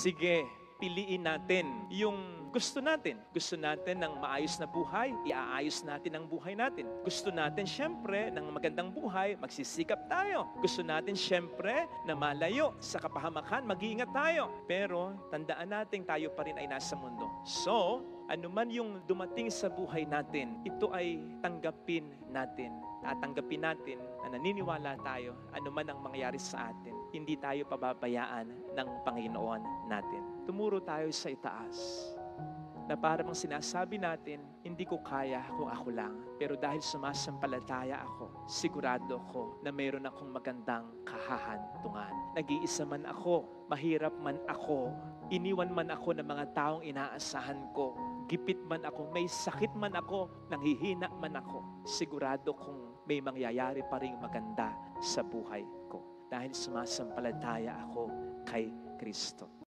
Sige, piliin natin yung gusto natin. Gusto natin ng maayos na buhay, iaayos natin ang buhay natin. Gusto natin syempre ng magandang buhay, magsisikap tayo. Gusto natin syempre na malayo sa kapahamakan, mag-iingat tayo. Pero tandaan natin tayo pa rin ay nasa mundo. So, anuman yung dumating sa buhay natin, ito ay tanggapin natin. Tatanggapin natin na naniniwala tayo anuman ang mangyari sa atin. Hindi tayo pababayaan ng Panginoon natin. Tumuro tayo sa itaas na parang sinasabi natin, hindi ko kaya kung ako lang. Pero dahil sumasampalataya ako, sigurado ko na mayroon akong magandang kahahantungan. Nag-iisa man ako, mahirap man ako, iniwan man ako ng mga taong inaasahan ko, gipit man ako, may sakit man ako, nanghihina man ako, sigurado kong may mangyayari pa ring maganda sa buhay ko. Dahil sumasampalataya ako kay Kristo.